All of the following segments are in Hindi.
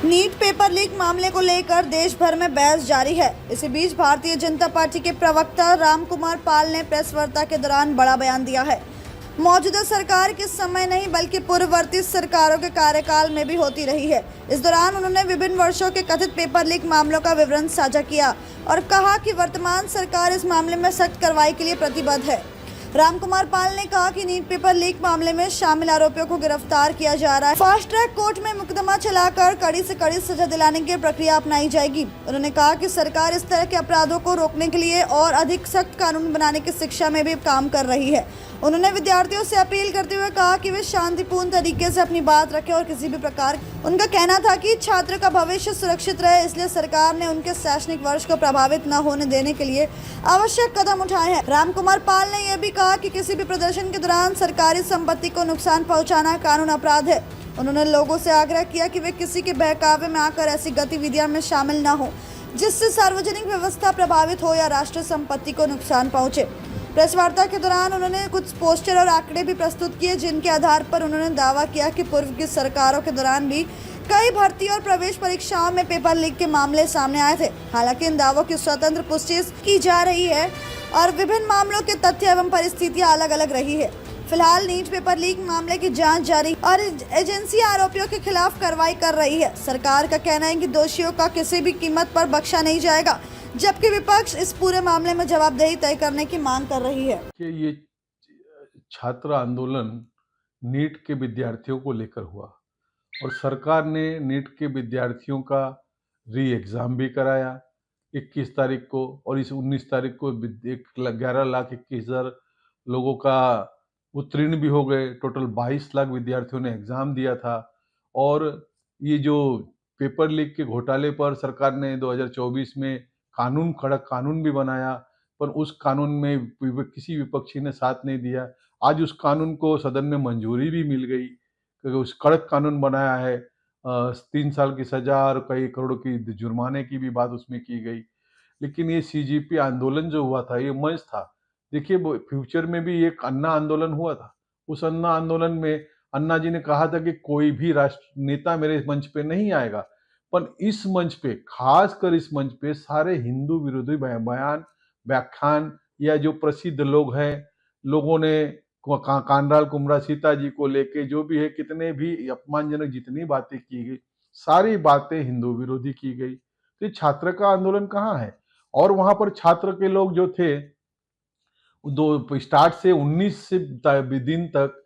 नीट पेपर लीक मामले को लेकर देश भर में बहस जारी है। इसी बीच भारतीय जनता पार्टी के प्रवक्ता रामकुमार पाल ने प्रेस वार्ता के दौरान बड़ा बयान दिया है। मौजूदा सरकार के समय नहीं बल्कि पूर्ववर्ती सरकारों के कार्यकाल में भी होती रही है। इस दौरान उन्होंने विभिन्न वर्षों के कथित पेपर लीक मामलों का विवरण साझा किया और कहा कि वर्तमान सरकार इस मामले में सख्त कार्रवाई के लिए प्रतिबद्ध है। रामकुमार पाल ने कहा कि नीट पेपर लीक मामले में शामिल आरोपियों को गिरफ्तार किया जा रहा है। फास्ट ट्रैक कोर्ट में मुकदमा चलाकर कड़ी से कड़ी सजा दिलाने की प्रक्रिया अपनाई जाएगी। उन्होंने कहा कि सरकार इस तरह के अपराधों को रोकने के लिए और अधिक सख्त कानून बनाने की शिक्षा में भी काम कर रही है। उन्होंने विद्यार्थियों से अपील करते हुए कहा कि वे शांतिपूर्ण तरीके से अपनी बात रखें और किसी भी प्रकार उनका कहना था कि छात्र का भविष्य सुरक्षित रहे, इसलिए सरकार ने उनके शैक्षणिक वर्ष को प्रभावित न होने देने के लिए आवश्यक कदम उठाए हैं। रामकुमार पाल ने यह भी कहा कि किसी भी प्रदर्शन के दौरान सरकारी संपत्ति को नुकसान पहुंचाना कानून अपराध है। उन्होंने लोगों से आग्रह किया कि वे किसी के बहकावे में आकर ऐसी गतिविधियों में शामिल न हो जिससे सार्वजनिक व्यवस्था प्रभावित हो या राष्ट्रीय संपत्ति को नुकसान पहुंचे। प्रेस वार्ता के दौरान उन्होंने कुछ पोस्टर और आंकड़े भी प्रस्तुत किए, जिनके आधार पर उन्होंने दावा किया कि पूर्व की सरकारों के दौरान भी कई भर्ती और प्रवेश परीक्षाओं में पेपर लीक के मामले सामने आए थे। हालांकि इन दावों की स्वतंत्र पुष्टि की जा रही है और विभिन्न मामलों के तथ्य एवं परिस्थितियां अलग अलग रही है। फिलहाल नीट पेपर लीक मामले की जांच जारी और एजेंसी आरोपियों के खिलाफ कार्रवाई कर रही है। सरकार का कहना है कि दोषियों का किसी भी कीमत पर बख्शा नहीं जाएगा, जबकि विपक्ष इस पूरे मामले में जवाबदेही तय करने की मांग कर रही है। कि ये छात्र आंदोलन नीट के विद्यार्थियों को लेकर हुआ और सरकार ने नीट के विद्यार्थियों का री एग्ज़ाम भी कराया 21 तारीख को, और इस 19 तारीख को 11,21,000 लोगों का उत्तीर्ण भी हो गए। टोटल 22 लाख विद्यार्थियों ने एग्ज़ाम दिया था। और ये जो पेपर लीक के घोटाले पर सरकार ने 2024 में कड़क कानून भी बनाया, पर उस कानून में किसी विपक्षी ने साथ नहीं दिया। आज उस कानून को सदन में मंजूरी भी मिल गई क्योंकि उस कड़क कानून बनाया है। 3 साल की सजा और कई करोड़ों की जुर्माने की भी बात उसमें की गई। लेकिन ये सीजीपी आंदोलन जो हुआ था, ये मंच था। देखिए, फ्यूचर में भी एक अन्ना आंदोलन हुआ था। उस अन्ना आंदोलन में अन्ना जी ने कहा था कि कोई भी राष्ट्र नेता मेरे मंच पे नहीं आएगा, पर इस मंच पे, खासकर इस मंच पे सारे हिंदू विरोधी बयान, व्याख्यान या जो प्रसिद्ध लोग हैं, लोगों ने कांडराल कुमरा सीता जी को लेके जो भी है, कितने भी अपमानजनक जितनी बातें की गई, सारी बातें हिंदू विरोधी की गई। तो छात्र का आंदोलन कहाँ है? और वहां पर छात्र के लोग जो थे, दो स्टार्ट से 19 से दिन तक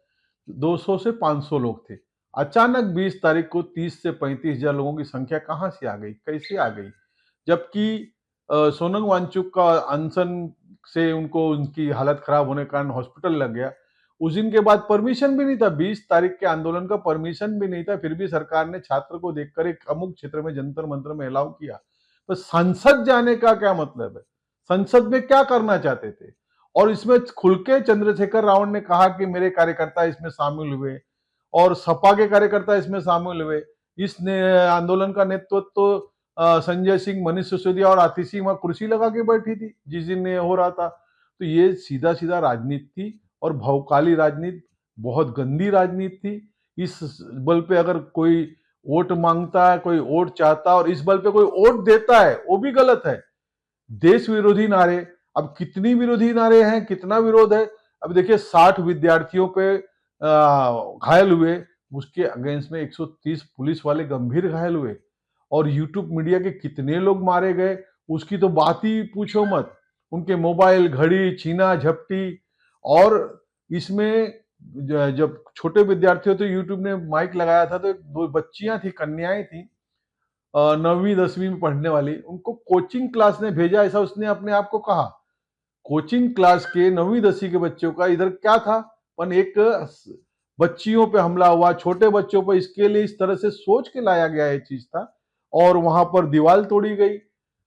200 से 500 लोग थे। अचानक 20 तारीख को 30 से 35 हजार लोगों की संख्या कहाँ से आ गई, कैसे आ गई? जबकि सोनम वांगचुक का अनशन से उनकी हालत खराब होने के कारण हॉस्पिटल लग गया। उस दिन के बाद परमिशन भी नहीं था, 20 तारीख के आंदोलन का परमिशन भी नहीं था, फिर भी सरकार ने छात्र को देखकर एक अमुक क्षेत्र में जंतर मंतर में अलाउ किया। तो संसद जाने का क्या मतलब है? संसद में क्या करना चाहते थे? और इसमें खुल के चंद्रशेखर रावण ने कहा कि मेरे कार्यकर्ता इसमें शामिल हुए और सपा के कार्यकर्ता इसमें शामिल हुए। इस आंदोलन का नेतृत्व तो संजय सिंह, मनीष सिसोदिया और आतिशी वहां कुर्सी लगा के बैठी थी जिस दिन ये हो रहा था। तो ये सीधा सीधा राजनीति थी और भौकाली राजनीति, बहुत गंदी राजनीति थी। इस बल पे अगर कोई वोट मांगता है, कोई वोट चाहता है और इस बल पे कोई वोट देता है, वो भी गलत है। देश विरोधी नारे, अब कितनी विरोधी नारे हैं, कितना विरोध है। अब देखिए, 60 विद्यार्थियों पे घायल हुए, उसके अगेंस्ट में 130 पुलिस वाले गंभीर घायल हुए, और यूट्यूब मीडिया के कितने लोग मारे गए उसकी तो बात ही पूछो मत। उनके मोबाइल, घड़ी, छीना झपटी। और इसमें जब छोटे विद्यार्थी थे, यूट्यूब ने माइक लगाया था, तो 2 बच्चियां थी, कन्याएं थी, 9वीं 10वीं में पढ़ने वाली, उनको कोचिंग क्लास ने भेजा, ऐसा उसने अपने आप को कहा। कोचिंग क्लास के 9वीं 10वीं के बच्चों का इधर क्या था, पर एक बच्चियों पे हमला हुआ, छोटे बच्चों पे। इसके लिए इस तरह से सोच के लाया गया ये चीज था। और वहां पर दीवार तोड़ी गई,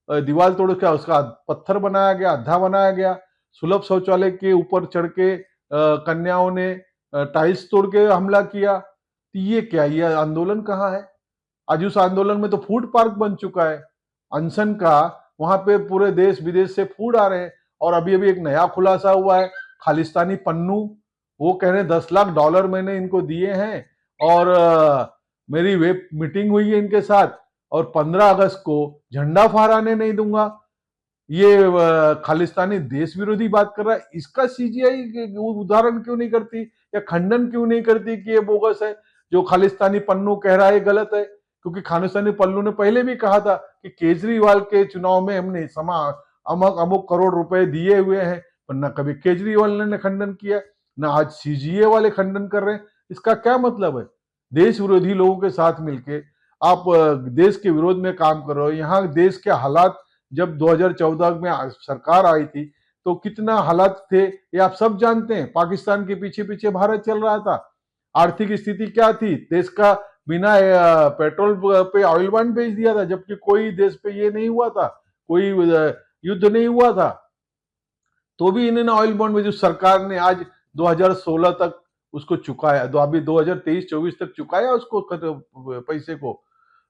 दीवार तोड़ के उसका पत्थर बनाया गया, अद्धा बनाया गया। सुलभ शौचालय के ऊपर चढ़ के कन्याओं ने टाइल्स तोड़ के हमला किया। तो ये क्या, ये आंदोलन कहाँ है? आज उस आंदोलन में तो फूड पार्क बन चुका है अनशन का। वहां पे पूरे देश विदेश से फूड आ रहे हैं। और अभी अभी एक नया खुलासा हुआ है, खालिस्तानी पन्नू, वो कह रहे हैं $10 लाख मैंने इनको दिए हैं और मेरी वेब मीटिंग हुई है इनके साथ, और 15 अगस्त को झंडा फहराने नहीं दूंगा, ये खालिस्तानी देश विरोधी बात कर रहा है। इसका सीजीआई उदाहरण क्यों नहीं करती या खंडन क्यों नहीं करती कि ये बोगस है? जो खालिस्तानी पन्नू कह रहा है गलत है, क्योंकि खालिस्तानी पन्नू ने पहले भी कहा था कि केजरीवाल के चुनाव में हमने अमुक अमुक करोड़ रुपए दिए हुए हैं, पर न कभी केजरीवाल ने खंडन किया, न आज सीजीए वाले खंडन कर रहे हैं। इसका क्या मतलब है? देश विरोधी लोगों के साथ मिलके आप देश के विरोध में काम कर रहे हो। यहाँ देश के हालात जब 2014 में सरकार आई थी तो कितना हालात थे ये आप सब जानते हैं। पाकिस्तान के पीछे पीछे भारत चल रहा था। आर्थिक स्थिति क्या थी? देश का बिना पेट्रोल पे ऑयल बॉन्ड बेच दिया था, जबकि कोई देश पे ये नहीं हुआ था, कोई युद्ध नहीं हुआ था, तो भी इन्होंने ऑयल बॉन्ड में जो सरकार ने आज 2016 तक उसको चुकाया, तो अभी 2023-24 तक चुकाया उसको पैसे को।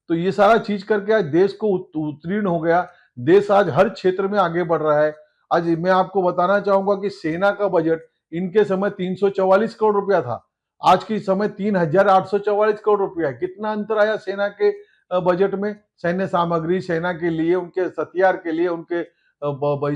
तो ये सारा चीज करके आज देश को उत्तीर्ण हो गया। देश आज हर क्षेत्र में आगे बढ़ रहा है। आज मैं आपको बताना चाहूंगा कि सेना का बजट इनके समय 344 करोड़ रुपया था, आज के समय 3844 करोड़ रुपया है। कितना अंतर आया सेना के बजट में? सैन्य सामग्री, सेना के लिए, उनके हथियार के लिए, उनके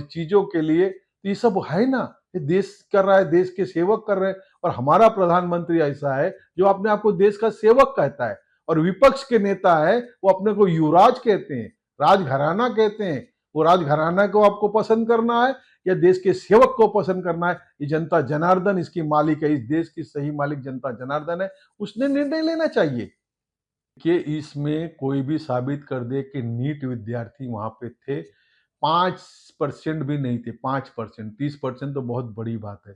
चीजों के लिए, ये सब है ना। ये देश कर रहा है, देश के सेवक कर रहे हैं। और हमारा प्रधानमंत्री ऐसा है जो अपने आप को देश का सेवक कहता है, और विपक्ष के नेता है वो अपने को युवराज कहते हैं, राजघराना कहते हैं। वो राजघराना को आपको पसंद करना है या देश के सेवक को पसंद करना है? ये जनता जनार्दन इसकी मालिक है, इस देश की सही मालिक जनता जनार्दन है, उसने निर्णय लेना चाहिए कि इसमें कोई भी साबित कर दे कि नीट विद्यार्थी वहां पे थे। 5% भी नहीं थे, 5%, 30% तो बहुत बड़ी बात है।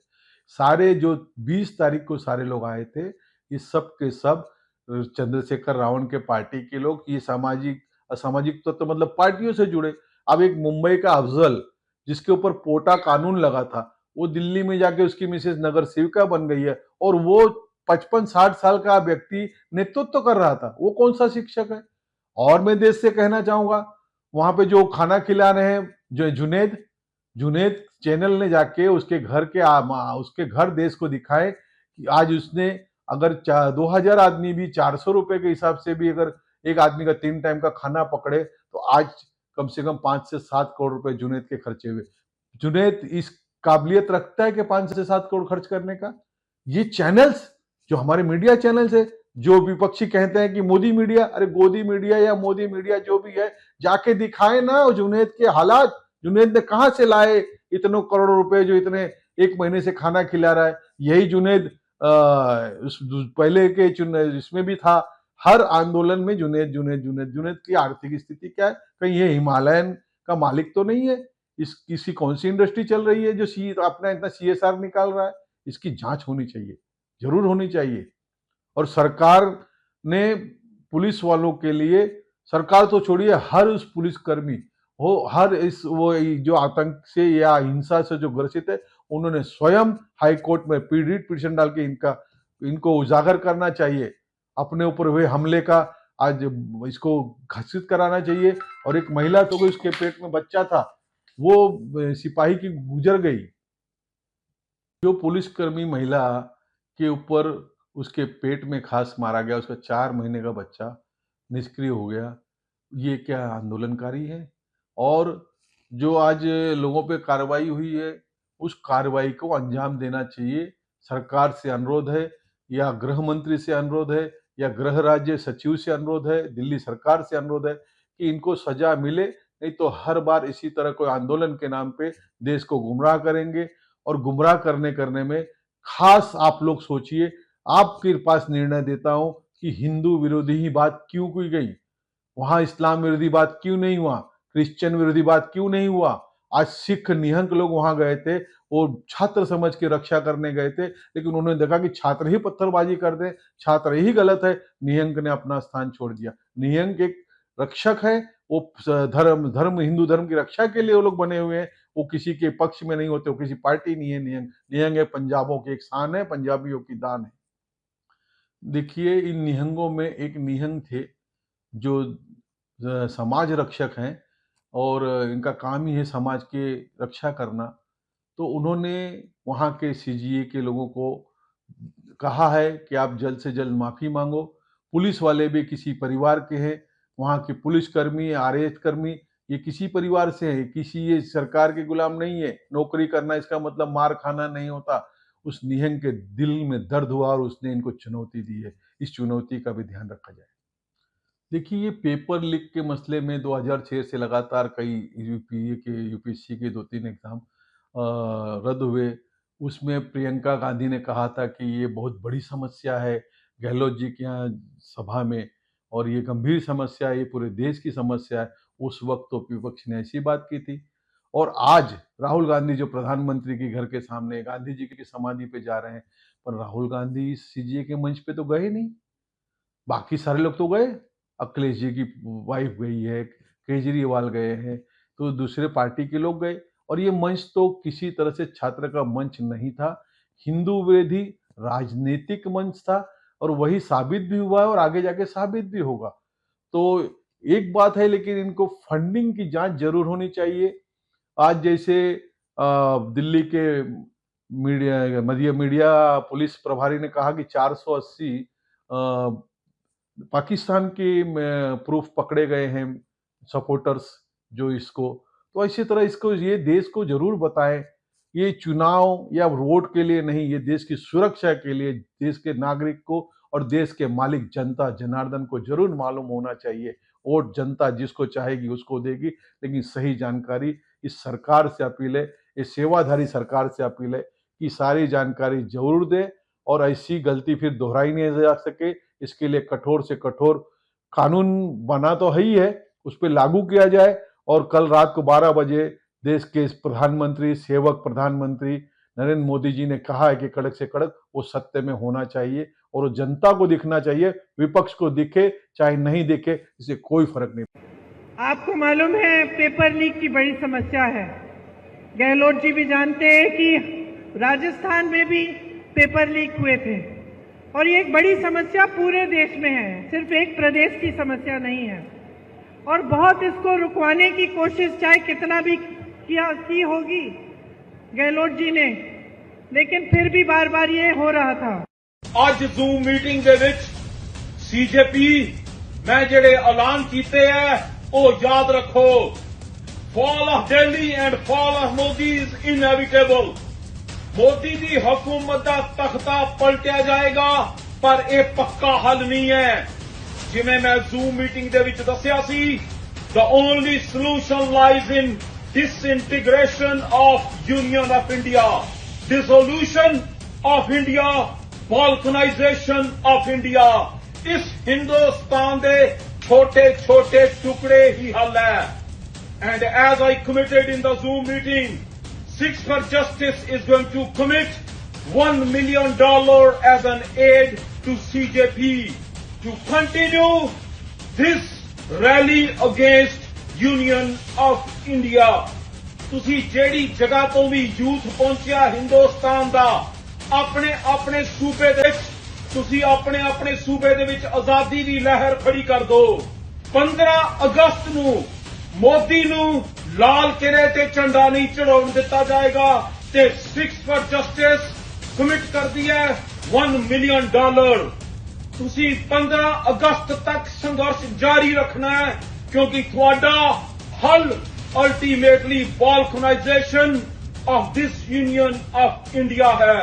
सारे जो 20 तारीख को सारे लोग आए थे, ये सब के सब चंद्रशेखर रावण के पार्टी के लोग, ये सामाजिक असामाजिक तो मतलब पार्टियों से जुड़े। अब एक मुंबई का अफजल जिसके ऊपर पोटा कानून लगा था, वो दिल्ली में जाके उसकी मिसेज नगर सेविका बन गई है, और वो 55-60 साल का व्यक्ति नेतृत्व कर रहा था। वो कौन सा शिक्षक है? और मैं देश से कहना चाहूंगा, वहां पे जो खाना खिला रहे हैं जो जुनेद जुनेद चैनल ने जाके उसके घर देश को दिखाए कि आज उसने अगर 2000 आदमी भी 400 रुपए के हिसाब से भी अगर एक आदमी का 3 टाइम का खाना पकड़े तो आज कम से कम 5 से 7 करोड़ रुपए जुनेद के खर्चे हुए। जुनेद इस काबिलियत रखता है कि 5 से 7 करोड़ खर्च करने का? ये चैनल्स जो हमारे मीडिया चैनल्स है, जो विपक्षी कहते हैं कि मोदी मीडिया, अरे गोदी मीडिया या मोदी मीडिया जो भी है, जाके दिखाए ना जुनेद के हालात। जुनेद ने कहां से लाए इतने करोड़ रुपए जो इतने एक महीने से खाना खिला रहा है? यही जुनेद पहले के इसमें भी था। हर आंदोलन में जुनेद जुनेद जुनेद जुनेद की आर्थिक स्थिति क्या है? कहीं ये हिमालयन का मालिक तो नहीं है? इस किसी कौन सी इंडस्ट्री चल रही है जो अपना इतना सीएसआर निकाल रहा है? इसकी जांच होनी चाहिए, जरूर होनी चाहिए। और सरकार ने पुलिस वालों के लिए, सरकार तो छोड़िए, हर उस पुलिसकर्मी हो, हर इस वो जो आतंक से या हिंसा से जो ग्रसित है, उन्होंने स्वयं हाई कोर्ट में पिटीशन डाल के इनको उजागर करना चाहिए। अपने ऊपर हुए हमले का आज इसको घोषित कराना चाहिए। और एक महिला तो उसके पेट में बच्चा था, वो सिपाही की गुजर गई। जो पुलिसकर्मी महिला के ऊपर उसके पेट में खास मारा गया, उसका 4 महीने का बच्चा निष्क्रिय हो गया, ये क्या आंदोलनकारी है? और जो आज लोगों पे कार्रवाई हुई है, उस कार्रवाई को अंजाम देना चाहिए। सरकार से अनुरोध है, या गृह मंत्री से अनुरोध है, या गृह राज्य सचिव से अनुरोध है, दिल्ली सरकार से अनुरोध है कि इनको सजा मिले, नहीं तो हर बार इसी तरह कोई आंदोलन के नाम पे देश को गुमराह करेंगे। और गुमराह करने में खास आप लोग सोचिए, आपके पास निर्णय देता हूं कि हिंदू विरोधी ही बात क्यों की गई, वहां इस्लाम विरोधी बात क्यों नहीं हुआ, क्रिश्चियन विरोधी बात क्यों नहीं हुआ? आज सिख निहंक लोग वहां गए थे, वो छात्र समझ के रक्षा करने गए थे, लेकिन उन्होंने देखा कि छात्र ही पत्थरबाजी कर दे, छात्र ही गलत है, निहंक ने अपना स्थान छोड़ दिया। निहंक एक रक्षक है, वो हिंदू धर्म की रक्षा के लिए वो लोग बने हुए हैं, वो किसी के पक्ष में नहीं होते, वो किसी पार्टी नहीं है। निहंग निहंग है, पंजाबों की एक शान है, पंजाबियों की दान है। देखिए, इन निहंगों में एक निहंग थे जो समाज रक्षक हैं, और इनका काम ही है समाज के रक्षा करना। तो उन्होंने वहाँ के सीजीए के लोगों को कहा है कि आप जल्द से जल्द माफी मांगो। पुलिस वाले भी किसी परिवार के हैं, वहाँ के पुलिसकर्मी, आरएएफ कर्मी, ये किसी परिवार से है, ये सरकार के गुलाम नहीं है। नौकरी करना इसका मतलब मार खाना नहीं होता। उस निहंग के दिल में दर्द हुआ और उसने इनको चुनौती दी है। इस चुनौती का भी ध्यान रखा जाए। देखिए, ये पेपर लीक के मसले में 2006 से लगातार कई यूपीएससी के 2-3 एग्जाम रद्द हुए। उसमें प्रियंका गांधी ने कहा था कि ये बहुत बड़ी समस्या है गहलोत जी के यहाँ सभा में, और ये गंभीर समस्या है, ये पूरे देश की समस्या है। उस वक्त तो विपक्ष ने ऐसी बात की थी। और आज राहुल गांधी जो प्रधानमंत्री के घर के सामने गांधी जी की समाधि पे जा रहे हैं, पर राहुल गांधी सीजीए के मंच पे तो गए नहीं। बाकी सारे लोग तो गए, अखिलेश जी की वाइफ गई है, केजरीवाल गए हैं, तो दूसरे पार्टी के लोग गए। और ये मंच तो किसी तरह से छात्र का मंच नहीं था, हिंदू विरोधी राजनीतिक मंच था, और वही साबित भी हुआ है और आगे जाके साबित भी होगा। तो एक बात है, लेकिन इनको फंडिंग की जांच जरूर होनी चाहिए। आज जैसे दिल्ली के मीडिया पुलिस प्रभारी ने कहा कि 480 पाकिस्तान के प्रूफ पकड़े गए हैं, सपोर्टर्स जो इसको, तो इसी तरह इसको ये देश को जरूर बताएं। ये चुनाव या वोट के लिए नहीं, ये देश की सुरक्षा के लिए, देश के नागरिक को और देश के मालिक जनता जनार्दन को जरूर मालूम होना चाहिए। वोट जनता जिसको चाहेगी उसको देगी, लेकिन सही जानकारी इस सरकार से अपील है, इस सेवाधारी सरकार से अपील है कि सारी जानकारी जरूर दे और ऐसी गलती फिर दोहराई नहीं जा सके। इसके लिए कठोर से कठोर कानून बना तो है ही है, उस पर लागू किया जाए। और कल रात को 12 बजे देश के प्रधानमंत्री, सेवक प्रधानमंत्री नरेंद्र मोदी जी ने कहा है कि कड़क से कड़क वो सत्य में होना चाहिए और वो जनता को दिखना चाहिए। विपक्ष को दिखे चाहे नहीं दिखे, इससे कोई फर्क नहीं। आपको मालूम है पेपर लीक की बड़ी समस्या है। गहलोत जी भी जानते हैं कि राजस्थान में भी पेपर लीक हुए थे, और ये एक बड़ी समस्या पूरे देश में है, सिर्फ एक प्रदेश की समस्या नहीं है। और बहुत इसको रुकवाने की कोशिश चाहे कितना भी की होगी गहलोत जी ने, लेकिन फिर भी बार बार ये हो रहा था। ਅੱਜ ਜ਼ੂਮ ਮੀਟਿੰਗ ਦੇ ਵਿੱਚ ਸੀਜੇਪੀ ਮੈਂ ਜਿਹੜੇ ਐਲਾਨ ਕੀਤੇ ਹੈ ਉਹ ਯਾਦ ਰੱਖੋ। Fall of Delhi and fall of Modi is inevitable. Modi ਦੀ ਹਕੂਮਤ ਦਾ ਤਖਤਾ ਪਲਟਿਆ ਜਾਏਗਾ, ਪਰ ਇਹ ਪੱਕਾ ਹੱਲ ਨਹੀਂ ਹੈ। ਜਿਵੇਂ ਮੈਂ ਜ਼ੂਮ ਮੀਟਿੰਗ ਦੇ ਵਿੱਚ ਦੱਸਿਆ ਸੀ, the only solution lies in disintegration of Union of India, dissolution of India, balkanization of India। इस हिंदुस्तान दे छोटे छोटे टुकड़े ही हल है। And as I committed in the Zoom meeting, Six for Justice is going to commit $1 million as an aid to CJP to continue this rally against Union of India। ਤੁਸੀਂ ਜਿਹੜੀ ਜਗ੍ਹਾ ਤੋਂ ਵੀ ਯੂਥ ਪਹੁੰਚਿਆ ਹਿੰਦੁਸਤਾਨ ਦਾ, ਆਪਣੇ ਆਪਣੇ ਸੂਬੇ ਦੇ ਵਿੱਚ ਤੁਸੀਂ ਆਪਣੇ ਆਪਣੇ ਸੂਬੇ ਦੇ ਵਿੱਚ ਆਜ਼ਾਦੀ ਦੀ ਲਹਿਰ ਖੜੀ ਕਰ ਦਿਓ। 15 ਅਗਸਤ ਨੂੰ ਮੋਦੀ ਨੂੰ ਲਾਲ ਕਿਲੇ ਤੇ ਝੰਡਾ ਨਹੀਂ ਚੜਾਉਣ ਦਿੱਤਾ ਜਾਏਗਾ ਤੇ ਸਿਕਸ ਫॉर ਜਸਟਿਸ ਕਮਿਟ ਕਰਦੀ ਹੈ $1 ਮਿਲੀਅਨ। ਤੁਸੀਂ 15 ਅਗਸਤ ਤੱਕ ਸੰਘਰਸ਼ ਜਾਰੀ ਰੱਖਣਾ ਹੈ, ਕਿਉਂਕਿ ਤੁਹਾਡਾ ਹੱਲ ultimately ਬਾਲਕਨਾਈਜੇਸ਼ਨ of this Union of India है।